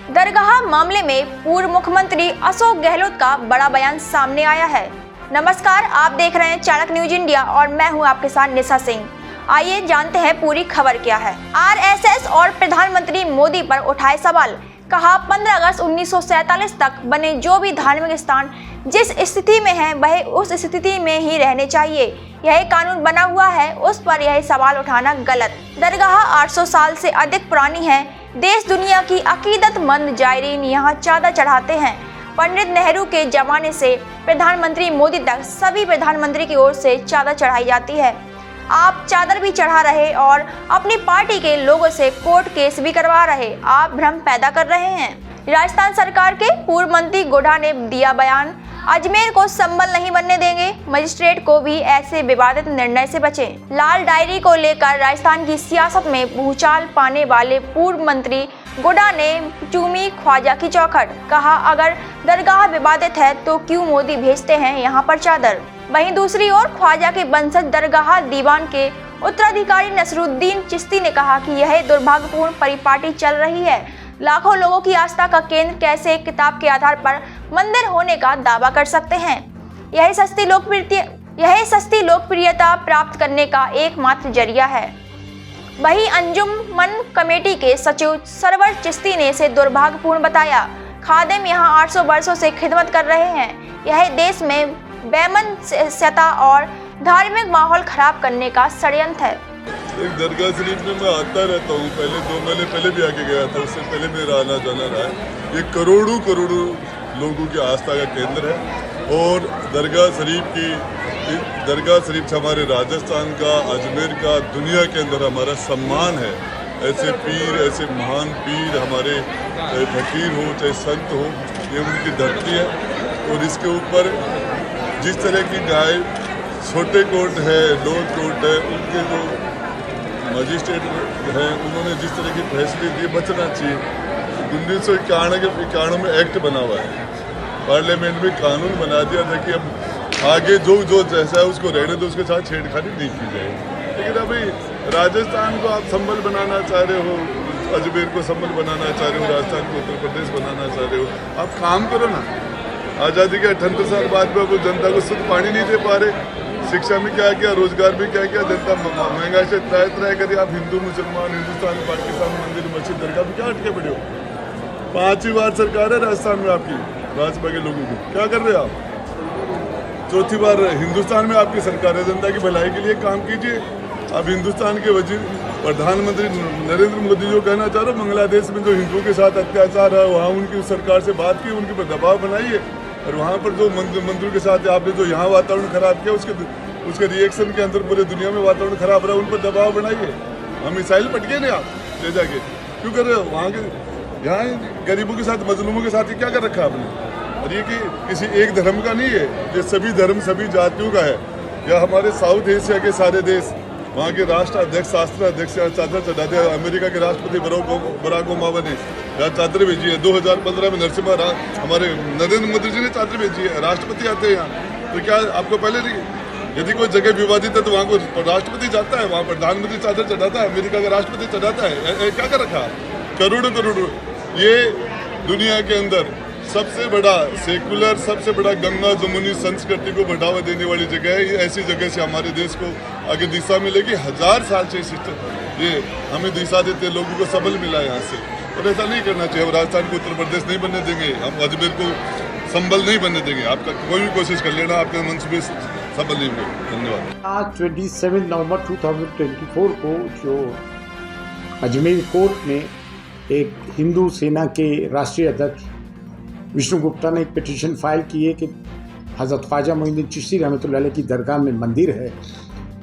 दरगाह मामले में पूर्व मुख्यमंत्री अशोक गहलोत का बड़ा बयान सामने आया है। नमस्कार, आप देख रहे हैं चाणक्य न्यूज इंडिया और मैं हूं आपके साथ निशा सिंह। आइए जानते हैं पूरी खबर क्या है। आरएसएस और प्रधानमंत्री मोदी पर उठाए सवाल। कहा 15 अगस्त 1947 तक बने जो भी धार्मिक स्थान जिस स्थिति में है वह उस स्थिति में ही रहने चाहिए। यह कानून बना हुआ है, उस पर यह सवाल उठाना गलत। दरगाह 800 साल से अधिक पुरानी है। देश दुनिया की अकीदतमंद जायरीन यहाँ चादर चढ़ाते हैं। पंडित नेहरू के जमाने से प्रधानमंत्री मोदी तक सभी प्रधानमंत्री की ओर से चादर चढ़ाई जाती है। आप चादर भी चढ़ा रहे और अपनी पार्टी के लोगों से कोर्ट केस भी करवा रहे। आप भ्रम पैदा कर रहे हैं। राजस्थान सरकार के पूर्व मंत्री गोढ़ा ने दिया बयान। अजमेर को संबल नहीं बनने देंगे, मजिस्ट्रेट को भी ऐसे विवादित निर्णय से बचें। लाल डायरी को लेकर राजस्थान की सियासत में भूचाल पाने वाले पूर्व मंत्री गोढ़ा ने चूमी ख्वाजा की चौखट। कहा अगर दरगाह विवादित है तो क्यों मोदी भेजते हैं यहाँ पर चादर। वहीं दूसरी ओर ख्वाजा के वंशज दरगाह दीवान के उत्तराधिकारी नसरुद्दीन चिश्ती ने कहा कि यह दुर्भाग्यपूर्ण परिपाटी चल रही है। लाखों लोगों की आस्था का केंद्र कैसे एक किताब के आधार पर मंदिर होने का दावा कर सकते हैं। यह सस्ती लोकप्रियता प्राप्त करने का एकमात्र जरिया है। वहीं अंजुमन कमेटी के सचिव सरवर चिश्ती ने इसे दुर्भाग्यपूर्ण बताया। खादिम यहाँ 800 वर्षों से खिदमत कर रहे हैं। यह देश में बेमनस्यता और धार्मिक माहौल खराब करने का षड्यंत्र है। एक दरगाह शरीफ में मैं आता रहता हूँ, पहले 2 महीने पहले भी आके गया था, उससे पहले मेरा आना जाना रहा है। ये करोड़ों लोगों की आस्था का केंद्र है और दरगाह शरीफ हमारे राजस्थान का, अजमेर का, दुनिया के अंदर हमारा सम्मान है। ऐसे पीर, ऐसे महान पीर हमारे, चाहे फकीर हो चाहे संत हो, ये उनकी धरती है। और इसके ऊपर जिस तरह की न्याय छोटे कोर्ट है, लोअर कोर्ट है, उनके जो मजिस्ट्रेट हैं उन्होंने जिस तरह की फैसले दिए बचना चाहिए। 1991 में एक्ट बना हुआ है, पार्लियामेंट में कानून बना दिया था कि अब आगे जो जैसा है उसको रहने दो, उसके साथ छेड़खानी नहीं की जाए। लेकिन अभी राजस्थान को आप संबल बनाना चाह रहे हो, अजमेर को संबल बनाना चाह रहे हो, राजस्थान को उत्तर प्रदेश बनाना चाह रहे हो। आप काम करो ना। आज़ादी के 78 साल बाद में वो जनता को शुद्ध पानी नहीं दे पा रहे, शिक्षा में क्या किया, रोजगार में क्या किया, जनता महंगाई से त्राय करिए। आप हिंदू मुसलमान, हिंदुस्तान पाकिस्तान, मंदिर मस्जिद दरगाह में क्या अटके पड़े हो। 5वीं बार सरकार है राजस्थान में आपकी, भाजपा के लोगों की, क्या कर रहे हो आप। 4थी बार हिंदुस्तान में आपकी सरकार है, जनता की भलाई के लिए काम कीजिए। अब हिंदुस्तान के प्रधानमंत्री नरेंद्र मोदी जो कहना चाह रहे हो, बांग्लादेश में जो हिंदुओं के साथ अत्याचार है, वहाँ उनकी सरकार से बात की, उनके पर दबाव बनाइए। और वहाँ पर जो मंत्रियों के साथ आपने जो यहाँ वातावरण खराब किया, उसके रिएक्शन के अंदर पूरे दुनिया में वातावरण खराब रहा, उन पर दबाव बनाइए। हम मिसाइल पटके नहीं आप ले जाके क्यों कर रहे हो। वहाँ के यहाँ गरीबों के साथ, मजलूमों के साथ क्या कर रखा है आपने। और ये कि किसी एक धर्म का नहीं है, ये सभी धर्म सभी जातियों का है। या हमारे साउथ एशिया के सारे देश, वहाँ के राष्ट्राध्यक्ष, शास्त्राध्यक्ष चादर चढ़ाते हैं। अमेरिका के राष्ट्रपति बराक ओबामा ने यहाँ चादर भेजी है। 2015 में नरसिम्हा हमारे नरेंद्र मोदी जी ने चादर भेजी है। राष्ट्रपति आते हैं यहाँ, तो क्या आपको पहले नहीं, यदि कोई जगह विवादित है तो वहाँ को राष्ट्रपति जाता है, वहाँ प्रधानमंत्री चादर चढ़ाता है, अमेरिका का राष्ट्रपति चढ़ाता है। क्या कर रखा करोड़ों। ये दुनिया के अंदर सबसे बड़ा सेकुलर, सबसे बड़ा गंगा जमुनी संस्कृति को बढ़ावा देने वाली जगह है। ये ऐसी जगह से हमारे देश को आगे दिशा मिलेगी। 1000 साल से ये हमें दिशा देते, लोगों को सबल मिला है यहाँ से। और ऐसा नहीं करना चाहिए। हम राजस्थान को उत्तर प्रदेश नहीं बनने देंगे, हम अजमेर को संबल नहीं बनने देंगे। आपका कोई भी कोशिश कर लेना, आपके मंसूबे सफल नहीं होंगे। धन्यवाद। आज 27 नवंबर 2024 को जो अजमेर कोर्ट में एक हिंदू सेना के राष्ट्रीय अध्यक्ष विष्णु गुप्ता ने एक पिटीशन फाइल की है कि हज़रत ख्वाजा मोइनुद्दीन चिश्ती रहमतुल्लाह अलैह की दरगाह में मंदिर है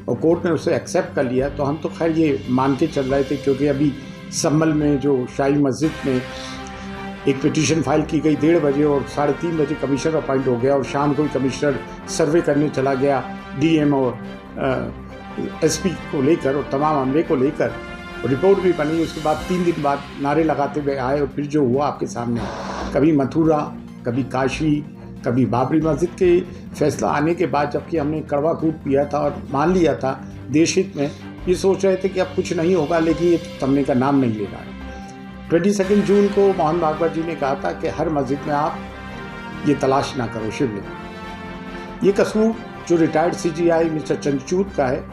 और कोर्ट ने उसे एक्सेप्ट कर लिया। तो हम तो खैर ये मान के चल रहे थे, क्योंकि अभी संभल में जो शाही मस्जिद में एक पिटीशन फाइल की गई 1:30 बजे और 3:30 बजे कमिश्नर अपॉइंट हो गया और शाम को ही कमिश्नर सर्वे करने चला गया डीएम और एसपी को लेकर और तमाम अमले को लेकर। रिपोर्ट भी बनी। उसके बाद 3 दिन बाद नारे लगाते हुए आए और फिर जो हुआ आपके सामने, कभी मथुरा, कभी काशी, कभी बाबरी मस्जिद के फैसला आने के बाद, जबकि हमने कड़वा कूट पिया था और मान लिया था देश हित में, ये सोच रहे थे कि अब कुछ नहीं होगा, लेकिन ये थमने का नाम नहीं ले रहा है। 22 जून को मोहन भागवत जी ने कहा था कि हर मस्जिद में आप ये तलाश ना करो शिवलिंग। ये कसूर जो रिटायर्ड CGI मिस्टर चंद्रचूड़ का है।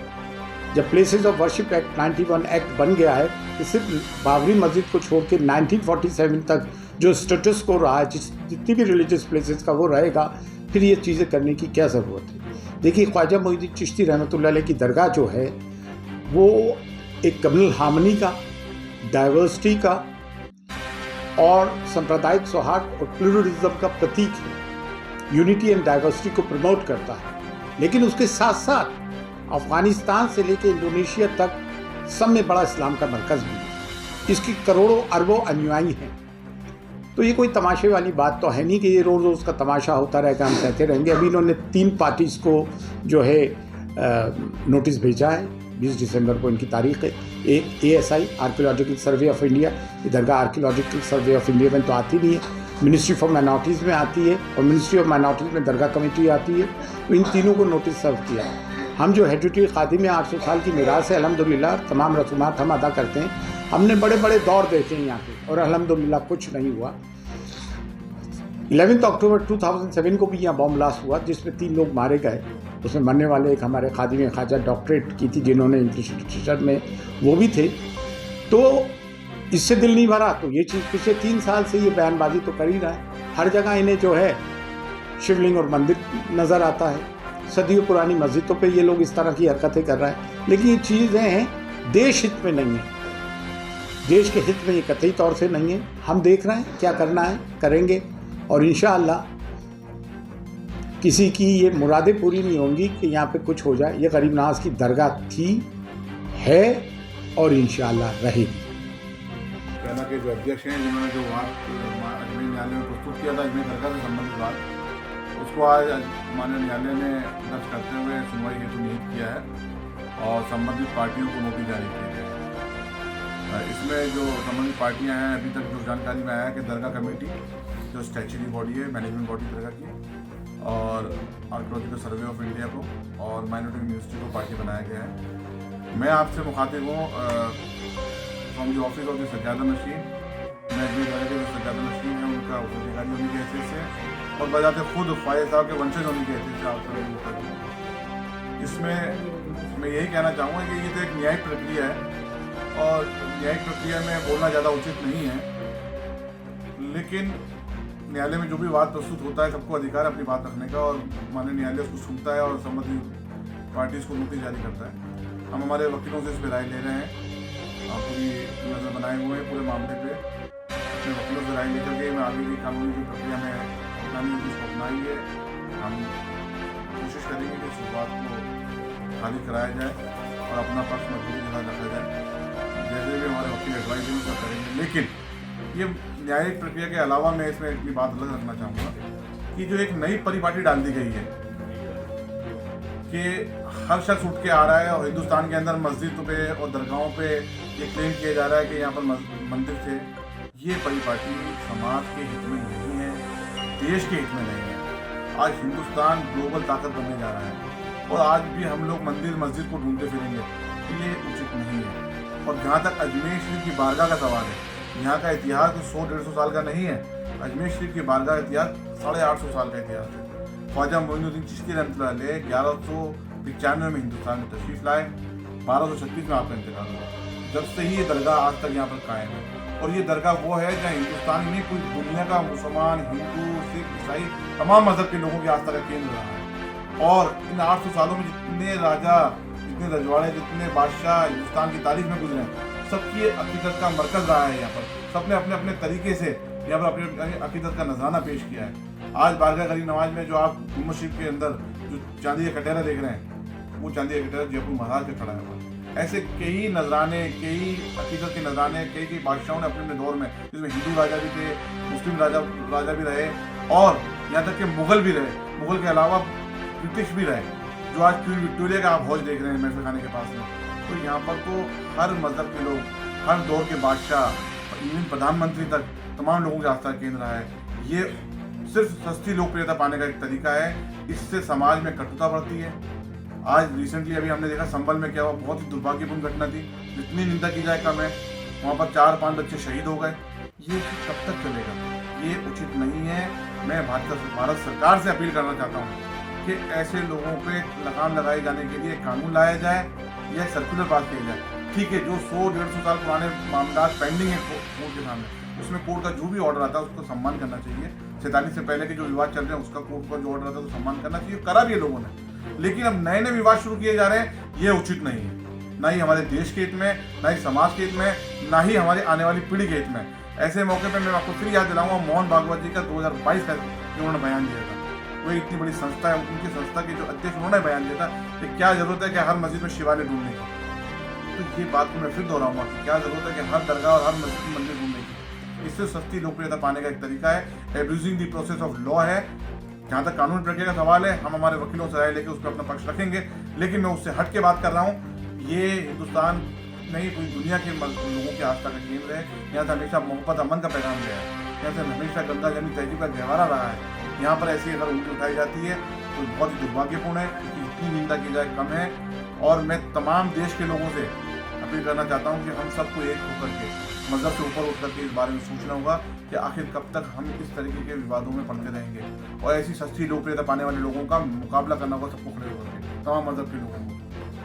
जब places of worship act 91 act बन गया है कि सिर्फ बाबरी मस्जिद को छोड़ के 1947 तक जो स्टेटस को रहा है, जितनी भी रिलीजियस प्लेसेस का वो रहेगा, फिर ये चीज़ें करने की क्या ज़रूरत है। देखिए, ख्वाजा मोइनुद्दीन चिश्ती रहमतुल्लाह अलैह की दरगाह जो है वो एक कम्युनल हार्मनी का, डाइवर्सिटी का और सांप्रदायिक सौहार्द और प्लूरलिज्म का प्रतीक है। यूनिटी एंड डाइवर्सिटी को प्रमोट करता है, लेकिन उसके साथ साथ अफगानिस्तान से लेकर इंडोनेशिया तक सब में बड़ा इस्लाम का मरकज़ भी है। इसकी करोड़ों अरबों अनुयायी हैं। तो ये कोई तमाशे वाली बात तो है नहीं कि ये रोज़ रोज़ का तमाशा होता रहेगा, हम कहते रहेंगे। अभी इन्होंने 3 पार्टीज़ को जो है नोटिस भेजा है। 20 दिसंबर को इनकी तारीख है। एक ASI archaeological survey of India, ये दरगाह आर्कियोलॉजिकल सर्वे ऑफ इंडिया में तो आती नहीं है, मिनिस्ट्री फॉर माइनॉरिटीज़ में आती है और मिनिस्ट्री ऑफ माइनॉरिटीज़ में दरगाह कमेटी आती है। तो इन तीनों को नोटिस सर्व किया। हम जो हेरिटेज खादिम में 800 साल की मीरास है, अल्हम्दुलिल्लाह तमाम रसूमात हम अदा करते हैं। हमने बड़े बड़े दौर देखे हैं यहाँ के और अल्हम्दुलिल्लाह कुछ नहीं हुआ। 11 अक्टूबर 2007 को भी यहाँ बॉम्ब ब्लास्ट हुआ जिसमें 3 लोग मारे गए। उसमें मरने वाले एक हमारे खादिम ख्वाजा डॉक्टरेट की थी जिन्होंने इंग्लिश लिटरेचर में वो भी थे। तो इससे दिल नहीं भरा। तो ये चीज़ पिछले 3 साल से ये बयानबाजी तो कर ही रहा है। हर जगह इन्हें जो है शिवलिंग और मंदिर नज़र आता है। सदियों पुरानी मस्जिदों पे ये लोग इस तरह की हरकतें कर रहे हैं, लेकिन ये चीज़ें हैं देश हित में नहीं है। देश के हित में ये कतई तौर से नहीं है। हम देख रहे हैं क्या करना है, करेंगे और इंशाअल्लाह किसी की ये मुरादें पूरी नहीं होंगी कि यहाँ पे कुछ हो जाए। ये गरीब नवाज की दरगाह थी, है और इंशाअल्लाह रहेगी। सेना के जो अध्यक्ष हैं जिन्होंने जो वहाँ अजमेर न्यायालय में प्रस्तुत किया था अजमेर दरगाह से संबंधित बात, उसको आज माननीय न्यायालय ने दर्ज करते हुए सुनवाई हेतु नियुक्त किया है और संबंधित पार्टियों को नोटिस जारी किए गए। इसमें जो संबंधित पार्टियां हैं, अभी तक जो जानकारी में आया है कि दरगाह कमेटी जो स्टैच्यूटरी बॉडी है, मैनेजमेंट बॉडी दरगाह की, और आर्कियोलॉजिकल सर्वे ऑफ इंडिया को और माइनॉरिटी मिनिस्ट्री को पार्टी बनाया गया है। मैं आपसे मुखातिब हूँ from the office of the सज्जादा नशीन। मैं जो सज्जादा नशीन है उनका अधिकारी होने के हैसियत से और बजाते खुद ख्वाजा साहब के वंशज होने के हैसियत से आपसे इसमें मैं यही कहना चाहूँगा कि ये तो एक न्यायिक प्रक्रिया है और न्यायिक प्रक्रिया में बोलना ज़्यादा उचित नहीं है, लेकिन न्यायालय में जो भी वाद प्रस्तुत होता है सबको अधिकार अपनी बात रखने का और माननीय न्यायालय उसको सुनता है और संबंधित पार्टीज को नोटिस जारी करता है। हम हमारे वकीलों से इस पर राय ले रहे हैं, पूरी नज़र बनाए हुए हैं पूरे मामले पे। अपने वकीलों से राय लेकर के मैं आगे की कानूनी की प्रक्रिया में अपनाई है। हम कोशिश करेंगे कि इस बात को खारिज कराया जाए और अपना पक्ष मजबूती के साथ रखा जाए, जैसे भी हमारे वकील एडवाइस दें उसका करेंगे। लेकिन ये न्यायिक प्रक्रिया के अलावा मैं इसमें एक बात अलग रखना चाहूँगा कि जो एक नई परिपाटी डाल दी गई है कि हर शख्स उठ के आ रहा है और हिंदुस्तान के अंदर मस्जिद पे और दरगाहों पे ये क्लेम किया जा रहा है कि यहाँ पर मंदिर थे। ये परिपाटी समाज के हित में नहीं है, देश के हित में नहीं है। आज हिंदुस्तान ग्लोबल ताकत बनने जा रहा है और आज भी हम लोग मंदिर मस्जिद को ढूंढते फिरेंगे, ये उचित नहीं है। और जहाँ तक अजमेर शरीफ की बारगाह का सवाल है, यहाँ का इतिहास तो 100-150 साल का नहीं है। अजमेर शरीफ की बारगाह का इतिहास 850 साल का इतिहास है। ख्वाजा मोइनुद्दीन चिश्ती रहमतुल्लाह अलैह 1195 में हिंदुस्तान में तशरीफ लाए, 1236 में आपका इंतकाल हुआ। जब से ही ये दरगाह आज तक यहाँ पर कायम है और ये दरगाह वो है जहाँ हिंदुस्तान में पूरी दुनिया का मुसलमान, हिंदू, सिख, ईसाई तमाम मजहब के लोगों की आस्था का केंद्र रहा है। और इन 800 सालों में जितने राजा, जितने रजवाड़े, जितने बादशाह हिंदुस्तान की तारीख में गुजरे हैं, सबकी अकीदत का मरकज़ रहा है। यहाँ पर सबने अपने अपने तरीके से यहाँ पर अपने अकीदत का नजराना पेश किया है। आज बारगाह गरीब नवाज में जो आप गुम्बद शरीफ के अंदर जो चांदी का कटहरा देख रहे हैं, वो चांदी का कटहरा जयपुर महाराज का खड़ा है। ऐसे कई नजराने, कई अकीदत के नजराने, कई बादशाहों ने अपने दौर में, जिसमें हिंदू राजा भी थे, मुस्लिम राजा भी रहे और यहाँ तक कि मुगल भी रहे, मुगल के अलावा ब्रिटिश भी रहे, जो आज क्वीन विक्टोरिया का आप हौज देख रहे हैं महफिल खाने के पास में। तो यहाँ पर तो हर मजहब के लोग, हर दौर के बादशाह, इवन प्रधानमंत्री तक तमाम लोगों की आस्था केंद्र रहा है। ये सिर्फ सस्ती लोकप्रियता पाने का एक तरीका है, इससे समाज में कटुता बढ़ती है। आज रिसेंटली अभी हमने देखा संभल में क्या हुआ, बहुत ही दुर्भाग्यपूर्ण घटना थी, जितनी निंदा की जाए कम है। वहाँ पर 4-5 बच्चे शहीद हो गए। ये कब तक चलेगा? ये उचित नहीं है। मैं भारत सरकार से अपील करना चाहता हूँ कि ऐसे लोगों पे लगाम लगाए जाने के लिए कानून लाया जाए या सर्कुलर पास किया जाए। ठीक है, जो 100-150 साल पुराने मामला पेंडिंग है कोर्ट के सामने, उसमें कोर्ट का जो भी ऑर्डर आता है उसको सम्मान करना चाहिए। 47 से पहले के जो विवाद चल रहे हैं उसका कोर्ट का जो ऑर्डर आता है तो सम्मान करना चाहिए, करा भी है लोगों ने। लेकिन अब नए नए विवाद शुरू किए जा रहे हैं, ये उचित नहीं है, ना ही हमारे देश के हित में, ना ही समाज के हित में, ना ही हमारी आने वाली पीढ़ी के हित में। ऐसे मौके पे मैं आपको फिर याद दिलाऊंगा मोहन भागवत जी का 2022 का उन्होंने बयान दिया था। वो इतनी बड़ी संस्था है, उनकी संस्था के जो अध्यक्ष उन्होंने बयान दिया था कि क्या जरूरत है कि हर मस्जिद में शिवालय ढूंढने की। तो ये बात को मैं फिर दोहराऊंगा कि क्या जरूरत है कि हर दरगाह और हर मस्जिद में मंदिर ढूंढने की। इससे सस्ती लोकप्रियता पाने का एक तरीका है, abusing the process of law है। जहाँ तक कानून प्रक्रिया का सवाल है, हम हमारे वकीलों से राय लेकर उस पर अपना पक्ष रखेंगे, लेकिन मैं उससे हट के बात कर रहा हूँ। ये हिंदुस्तान नहीं, पूरी दुनिया के लोगों की आस्था का केंद्र है। यहाँ से हमेशा मोहब्बत अमन का पैगाम गया है। यहाँ से हमेशा गंगा जमनी तहजीब का गहवारा रहा है। यहाँ पर ऐसी अगर उंगली उठाई जाती है तो बहुत ही दुर्भाग्यपूर्ण है, क्योंकि इतनी निंदा की जाए कम है। और मैं तमाम देश के लोगों से अपील करना चाहता हूँ कि हम सबको एक होकर के, मजहब से ऊपर उठ करके इस बारे में सोचना होगा कि आखिर कब तक हम इस तरीके के विवादों में पड़ते रहेंगे, और ऐसी सस्ती लोकप्रियता पाने वाले लोगों का मुकाबला करना होगा सबको खड़े होकर के, तमाम मजहब के लोगों को।